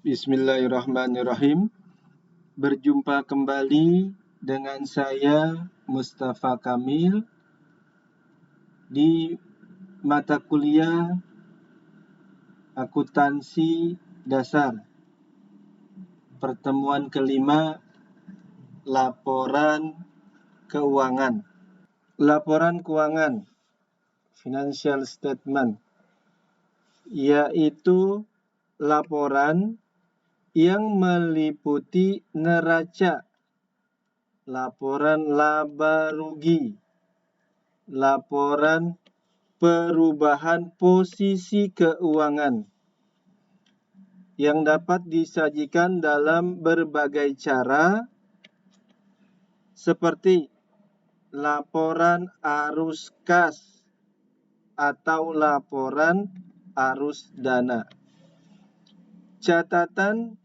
Bismillahirrahmanirrahim. Berjumpa kembali dengan saya Mustafa Kamil di mata kuliah Akuntansi Dasar. Pertemuan kelima, laporan keuangan. Laporan keuangan, financial statement, yaitu laporan yang meliputi neraca, laporan laba rugi, laporan perubahan posisi keuangan yang dapat disajikan dalam berbagai cara seperti laporan arus kas atau laporan arus dana. Catatan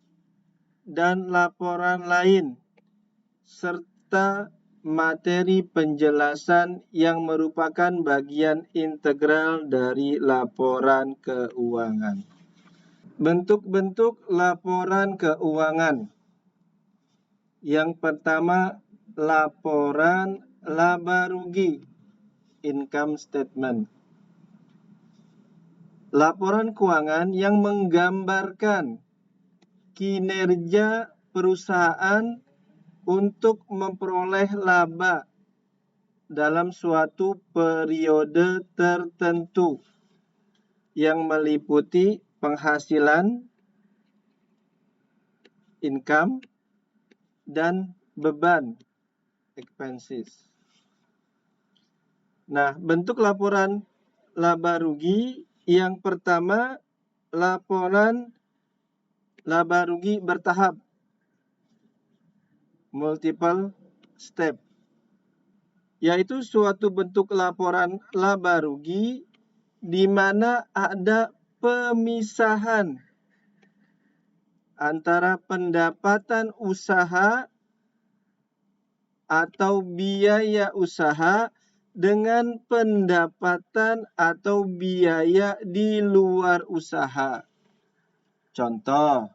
dan laporan lain, serta materi penjelasan yang merupakan bagian integral dari laporan keuangan. Bentuk-bentuk laporan keuangan. Yang pertama, laporan laba rugi, income statement. Laporan keuangan yang menggambarkan kinerja perusahaan untuk memperoleh laba dalam suatu periode tertentu yang meliputi penghasilan, income, dan beban, expenses. Nah, bentuk laporan laba rugi yang pertama, laporan laba rugi bertahap, multiple step, yaitu suatu bentuk laporan laba rugi di mana ada pemisahan antara pendapatan usaha atau biaya usaha dengan pendapatan atau biaya di luar usaha. Contoh,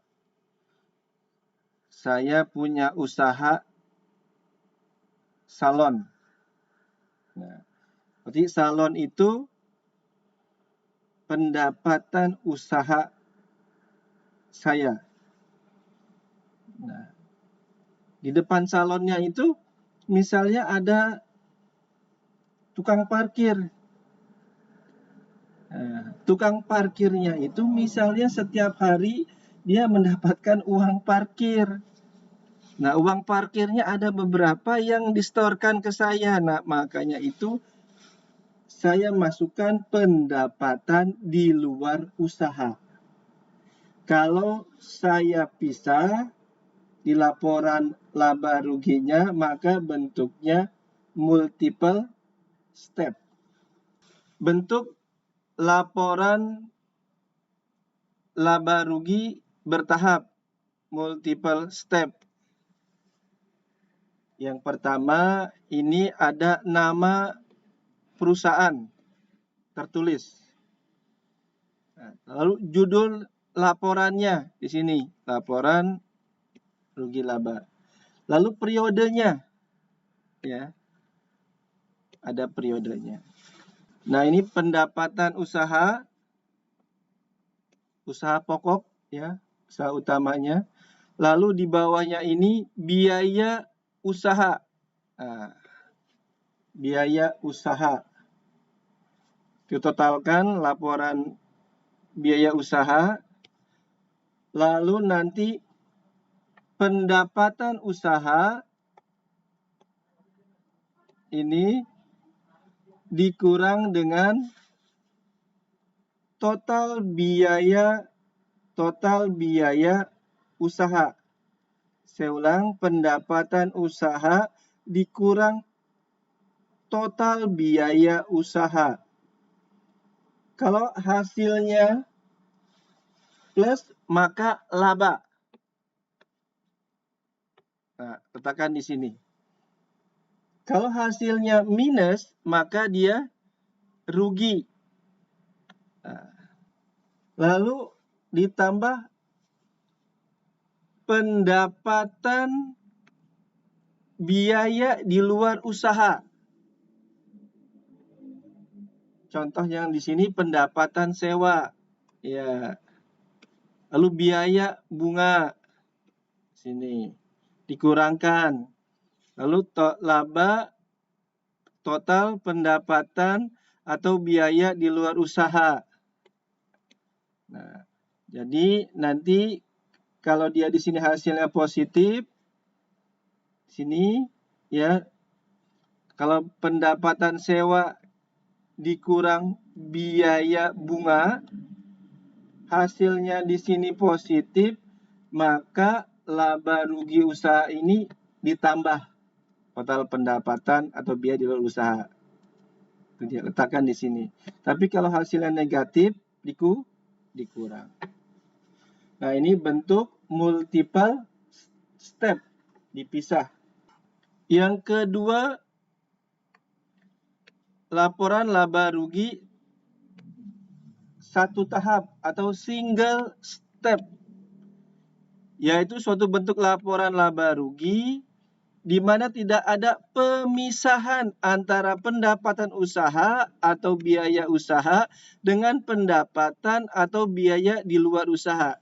saya punya usaha salon. Nah, berarti salon itu pendapatan usaha saya. Nah, di depan salonnya itu misalnya ada tukang parkir. Nah, tukang parkirnya itu misalnya setiap hari dia mendapatkan uang parkir. Nah, uang parkirnya ada beberapa yang disetorkan ke saya. Nah, makanya itu saya masukkan pendapatan di luar usaha. Kalau saya pisah di laporan laba ruginya, maka bentuknya multiple step. Bentuk laporan laba rugi bertahap, multiple step. Yang pertama, ini ada nama perusahaan tertulis. Lalu judul laporannya di sini, laporan rugi laba. Lalu periodenya, ya, ada periodenya. Nah, ini pendapatan usaha pokok, ya, usaha utamanya. Lalu di bawahnya ini biaya usaha. Nah, biaya usaha. Ditotalkan laporan biaya usaha. Lalu nanti pendapatan usaha ini dikurang dengan total biaya usaha. Saya ulang, pendapatan usaha dikurang total biaya usaha. Kalau hasilnya plus, maka laba. Nah, letakkan di sini. Kalau hasilnya minus, maka dia rugi. Lalu ditambah pendapatan biaya di luar usaha. Contoh yang di sini pendapatan sewa. Ya. Lalu biaya bunga. Sini dikurangkan. Lalu laba total pendapatan atau biaya di luar usaha. Nah, jadi nanti kalau dia di sini hasilnya positif, sini ya, kalau pendapatan sewa dikurang biaya bunga, hasilnya di sini positif, maka laba rugi usaha ini ditambah total pendapatan atau biaya di luar usaha. Itu dia letakkan di sini. Tapi kalau hasilnya negatif, dikurang. Nah, ini bentuk multiple step, dipisah. Yang kedua, laporan laba rugi satu tahap atau single step, yaitu suatu bentuk laporan laba rugi di mana tidak ada pemisahan antara pendapatan usaha atau biaya usaha dengan pendapatan atau biaya di luar usaha.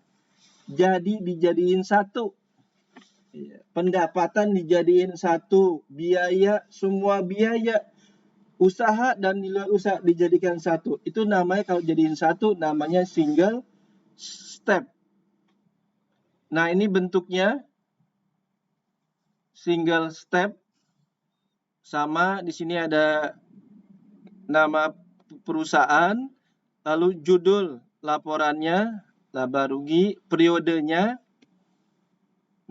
Jadi dijadiin satu. Pendapatan dijadiin satu, biaya, semua biaya usaha dan di luar usaha dijadikan satu. Itu namanya, kalau jadiin satu, namanya single step. Nah, ini bentuknya single step. Sama di sini ada nama perusahaan, lalu judul laporannya, laba rugi, periodenya.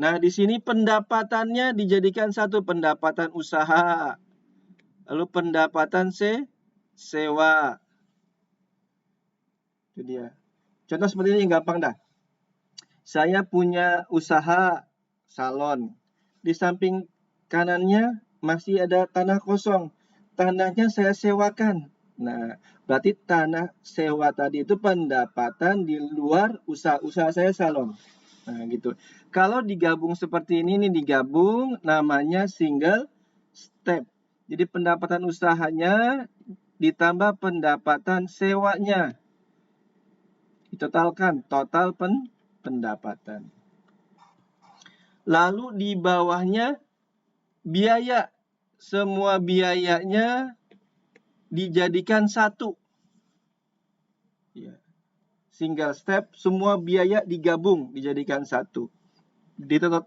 Nah, di sini pendapatannya dijadikan satu, pendapatan usaha. Lalu pendapatan sewa. Itu dia. Contoh seperti ini gampang dah. Saya punya usaha salon. Di samping kanannya masih ada tanah kosong. Tanahnya saya sewakan. Nah, berarti tanah sewa tadi itu pendapatan di luar usaha saya salon. Nah, gitu. Kalau digabung seperti ini digabung, namanya single step. Jadi pendapatan usahanya ditambah pendapatan sewanya. Ditotalkan, total pendapatan. Lalu di bawahnya biaya. Semua biayanya dijadikan satu. Single step, semua biaya digabung, dijadikan satu.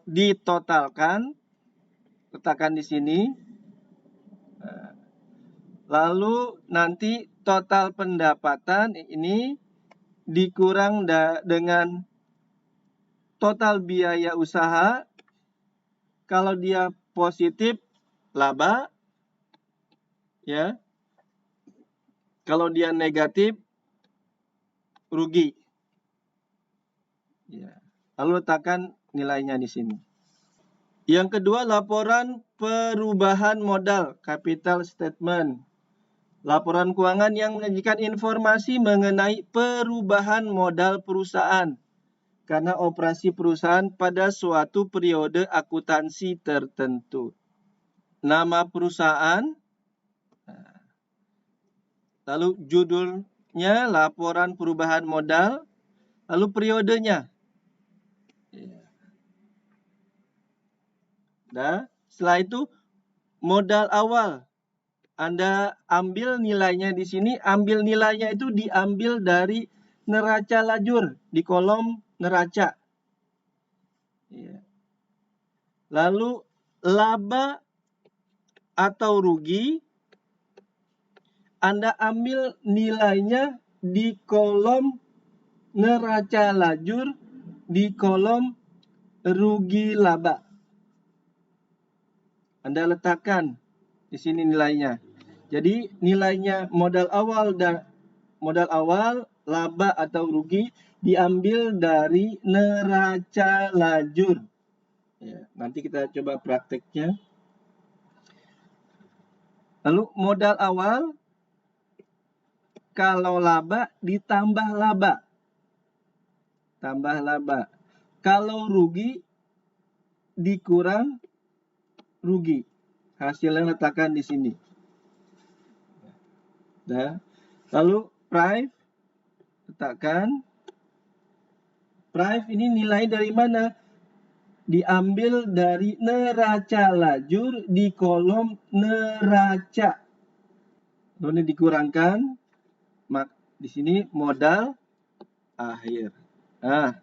Ditotalkan, letakkan di sini. Lalu nanti total pendapatan ini dikurang dengan total biaya usaha. Kalau dia positif, laba. Ya. Kalau dia negatif, rugi. Ya. Lalu letakkan nilainya di sini. Yang kedua, laporan perubahan modal, capital statement. Laporan keuangan yang menyajikan informasi mengenai perubahan modal perusahaan karena operasi perusahaan pada suatu periode akuntansi tertentu. Nama perusahaan, lalu judulnya laporan perubahan modal, lalu periodenya. Nah, setelah itu modal awal. Anda ambil nilainya di sini, ambil nilainya itu diambil dari neraca lajur di kolom neraca. Lalu laba atau rugi, Anda ambil nilainya di kolom neraca lajur di kolom rugi laba. Anda letakkan di sini nilainya. Jadi nilainya modal awal, laba atau rugi diambil dari neraca lajur. Ya, nanti kita coba prakteknya. Lalu modal awal, kalau laba ditambah laba. Tambah laba. Kalau rugi dikurang rugi. Hasilnya letakkan di sini. Nah, lalu price letakkan. Price ini nilai dari mana? Diambil dari neraca lajur di kolom neraca. Lalu ini dikurangkan. Di sini modal akhir. Nah,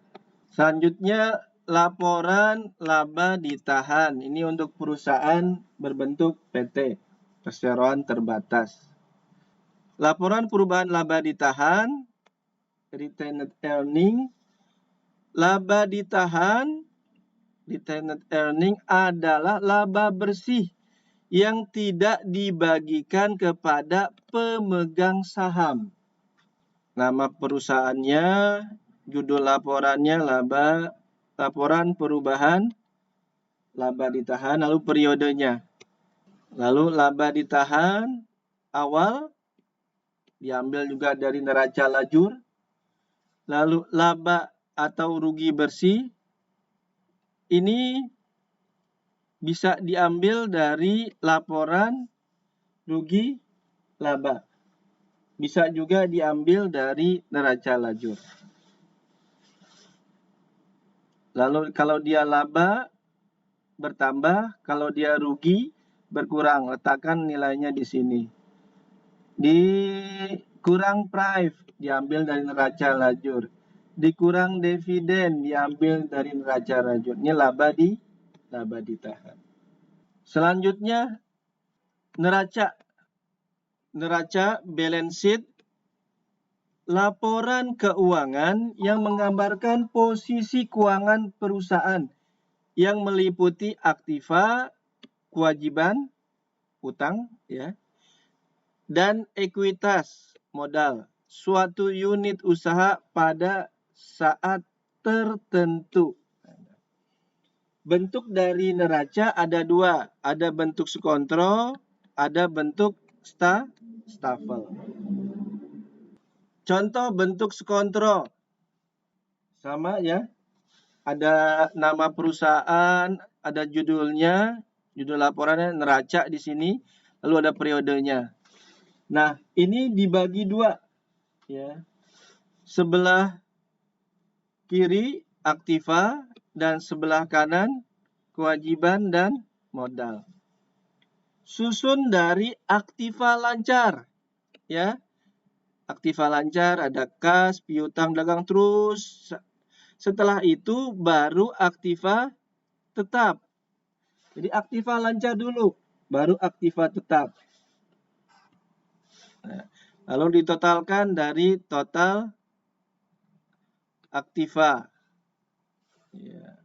selanjutnya laporan laba ditahan. Ini untuk perusahaan berbentuk PT, perseroan terbatas. Laporan perubahan laba ditahan, retained earning. Laba ditahan, retained earning adalah laba bersih yang tidak dibagikan kepada pemegang saham. Nama perusahaannya, judul laporannya laporan perubahan laba ditahan, lalu periodenya. Lalu laba ditahan awal diambil juga dari neraca lajur. Lalu laba atau rugi bersih ini bisa diambil dari laporan rugi laba. Bisa juga diambil dari neraca lajur. Lalu kalau dia laba bertambah, kalau dia rugi berkurang. Letakkan nilainya di sini. Dikurang price diambil dari neraca lajur. Dikurang dividen diambil dari neraca lajur. Ini laba ditahan. Selanjutnya neraca balance sheet, laporan keuangan yang menggambarkan posisi keuangan perusahaan yang meliputi aktiva, kewajiban, utang, ya, dan ekuitas, modal, suatu unit usaha pada saat tertentu. Bentuk dari neraca ada dua, ada bentuk skontro, ada bentuk stafel. Contoh bentuk skontro, sama ya, ada nama perusahaan, ada judulnya, judul laporannya neraca di sini, lalu ada periodenya. Nah, ini dibagi dua, ya. Sebelah kiri aktiva dan sebelah kanan kewajiban dan modal. Susun dari aktiva lancar, ya. Aktiva lancar ada kas, piutang, dagang terus. Setelah itu baru aktiva tetap. Jadi aktiva lancar dulu, baru aktiva tetap. Nah, lalu ditotalkan dari total aktiva. Ya.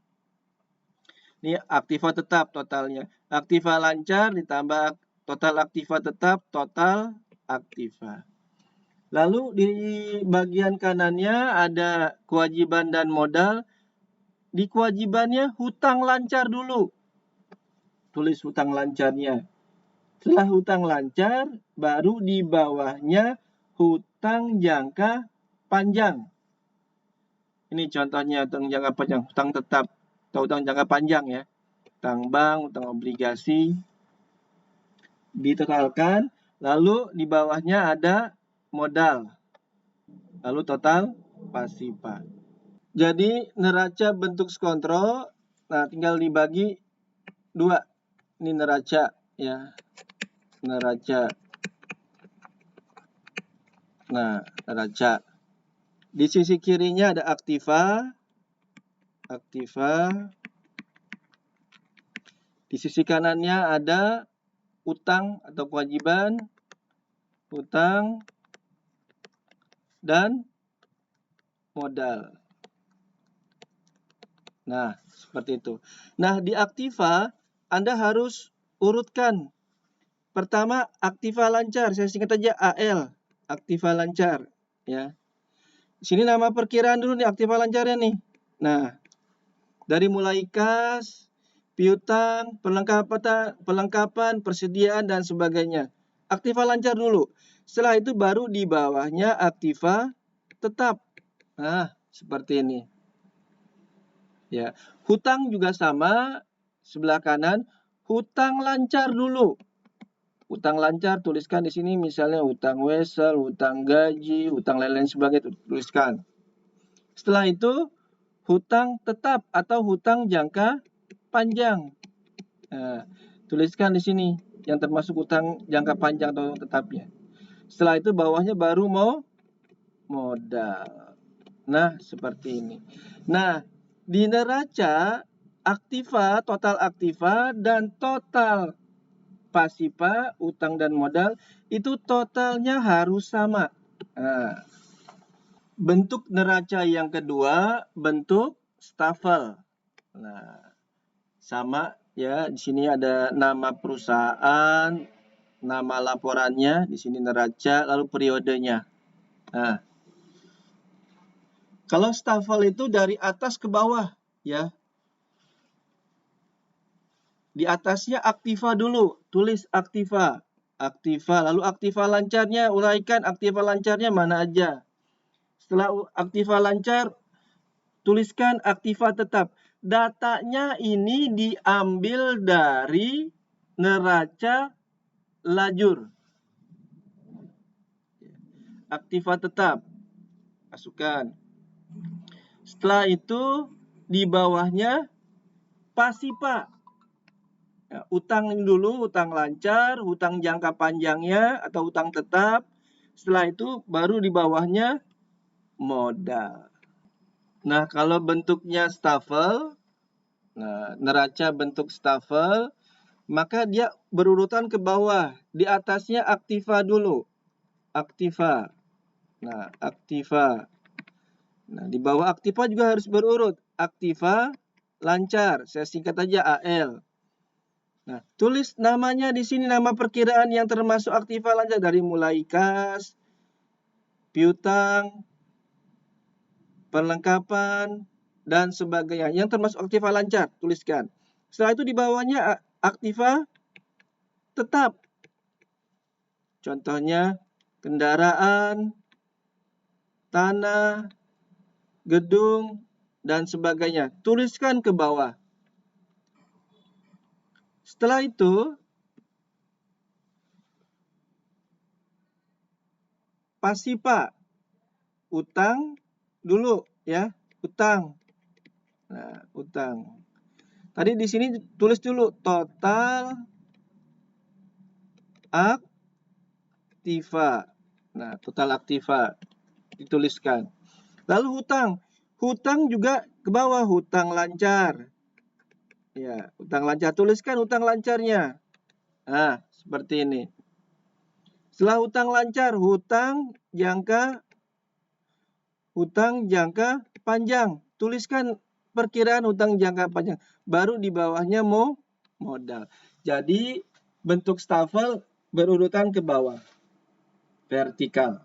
Ini aktiva tetap totalnya. Aktiva lancar ditambah total aktiva tetap, total aktiva. Lalu di bagian kanannya ada kewajiban dan modal. Di kewajibannya hutang lancar dulu. Tulis hutang lancarnya. Setelah hutang lancar, baru di bawahnya hutang jangka panjang. Ini contohnya hutang jangka panjang, hutang tetap atau hutang jangka panjang ya. Hutang bank, hutang obligasi. Ditotalkan, lalu di bawahnya ada modal. Lalu total pasifa. Jadi neraca bentuk skontro, nah tinggal dibagi dua. Ini neraca ya. Neraca. Nah, neraca. Di sisi kirinya ada aktiva. Aktiva. Di sisi kanannya ada utang atau kewajiban. Utang dan modal. Nah, seperti itu. Nah, di aktiva Anda harus urutkan. Pertama, aktiva lancar. Saya singkat aja AL. Aktiva lancar, ya. Sini nama perkiraan dulu nih aktiva lancarnya nih. Nah, dari mulai kas, piutang, perlengkapan, persediaan dan sebagainya. aktiva lancar dulu. Setelah itu baru di bawahnya aktiva tetap. Nah, seperti ini. Ya, hutang juga sama, sebelah kanan, hutang lancar dulu. Hutang lancar tuliskan di sini misalnya hutang wesel, hutang gaji, hutang lain-lain sebagainya tuliskan. Setelah itu hutang tetap atau hutang jangka panjang. Nah, tuliskan di sini yang termasuk hutang jangka panjang atau tetapnya. Setelah itu bawahnya baru mau modal. Nah, seperti ini. Nah, di neraca aktiva, total aktiva dan total pasiva, utang dan modal itu totalnya harus sama. Nah, bentuk neraca yang kedua bentuk stafel. Nah, sama ya, di sini ada nama perusahaan, nama laporannya, di sini neraca, lalu periodenya. Nah, kalau stafel itu dari atas ke bawah ya. Di atasnya aktiva dulu, tulis aktiva. Aktiva, lalu aktiva lancarnya, uraikan aktiva lancarnya mana aja. Setelah aktiva lancar, tuliskan aktiva tetap. Datanya ini diambil dari neraca lajur. Aktiva tetap, masukkan. Setelah itu di bawahnya pasiva. Ya, utang dulu, utang lancar, hutang jangka panjangnya atau hutang tetap. Setelah itu baru di bawahnya modal. Nah, kalau bentuknya stafel, nah, neraca bentuk stafel, maka dia berurutan ke bawah. Di atasnya aktiva dulu. Aktiva. Nah, aktiva. Nah, di bawah aktiva juga harus berurut. Aktiva lancar, saya singkat aja AL. Nah, tulis namanya di sini, nama perkiraan yang termasuk aktiva lancar dari mulai kas, piutang, perlengkapan, dan sebagainya. Yang termasuk aktiva lancar, tuliskan. Setelah itu di bawahnya aktiva tetap. Contohnya kendaraan, tanah, gedung, dan sebagainya. Tuliskan ke bawah. Setelah itu, pasiva, utang dulu ya, utang. Nah, utang. Tadi di sini tulis dulu total aktiva. Nah, total aktiva dituliskan. Lalu hutang. Hutang juga ke bawah, hutang lancar. Ya, hutang lancar. Tuliskan hutang lancarnya. Nah, seperti ini. Setelah hutang lancar, hutang jangka panjang. Tuliskan perkiraan hutang jangka panjang. Baru di bawahnya modal. Jadi bentuk stafel berurutan ke bawah. Vertikal.